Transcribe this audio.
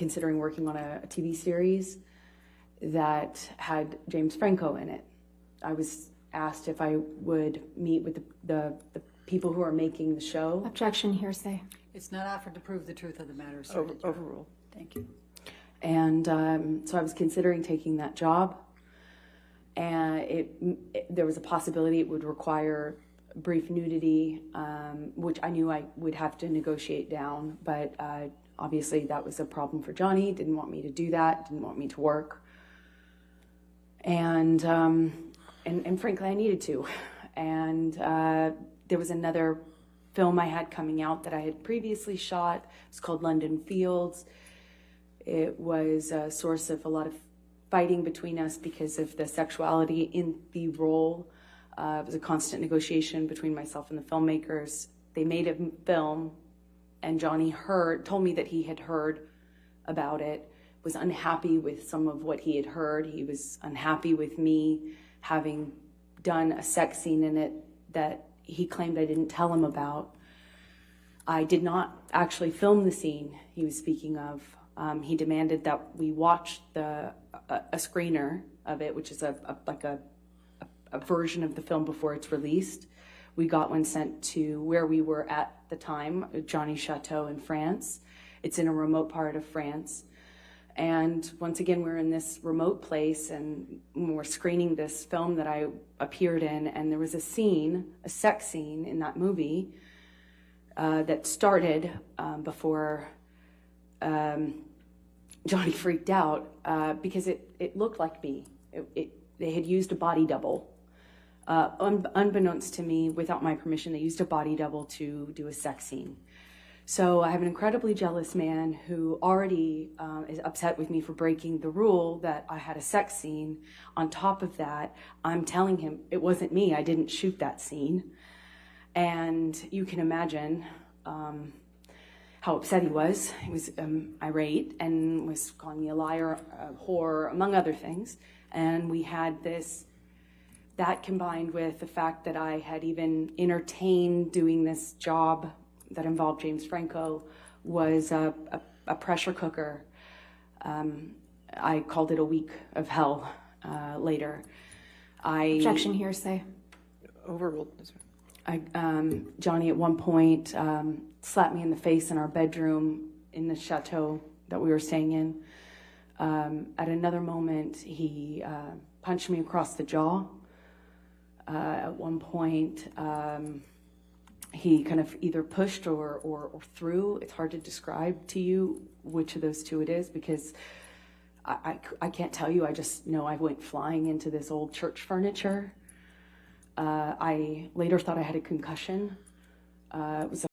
considering working on a TV series that had James Franco in it. I was asked if I would meet with the people who are making the show. Objection, hearsay. It's not offered to prove the truth of the matter, sir. Overruled. Thank you. And so I was considering taking that job, and there was a possibility it would require brief nudity, which I knew I would have to negotiate down, but obviously that was a problem for Johnny. Didn't want me to do that, didn't want me to work. And frankly, I needed to. And there was another film I had coming out that I had previously shot. It's called London Fields. It was a source of a lot of fighting between us because of the sexuality in the role. It was a constant negotiation between myself and the filmmakers. They made a film, and Johnny told me that he had heard about it, was unhappy with some of what he had heard. He was unhappy with me having done a sex scene in it that he claimed I didn't tell him about. I did not actually film the scene he was speaking of. He demanded that we watch a screener of it, which is a version of the film before it's released. We got one sent to where we were at the time, Johnny's Chateau in France. It's in a remote part of France. And once again, we're in this remote place, and we're screening this film that I appeared in, and there was a sex scene in that movie that started before Johnny freaked out because it looked like me. They had used a body double. Unbeknownst to me, without my permission, they used a body double to do a sex scene. So I have an incredibly jealous man who already is upset with me for breaking the rule that I had a sex scene. On top of that, I'm telling him it wasn't me. I didn't shoot that scene. And you can imagine how upset he was. He was irate and was calling me a liar, a whore, among other things. And we had that combined with the fact that I had even entertained doing this job that involved James Franco was a pressure cooker. I called it a week of hell later. Objection, hearsay. Overruled. Johnny at one point slapped me in the face in our bedroom in the chateau that we were staying in. At another moment, he punched me across the jaw. At one point, he kind of either pushed or threw. It's hard to describe to you which of those two it is because I can't tell you. I just know I went flying into this old church furniture. I later thought I had a concussion. It was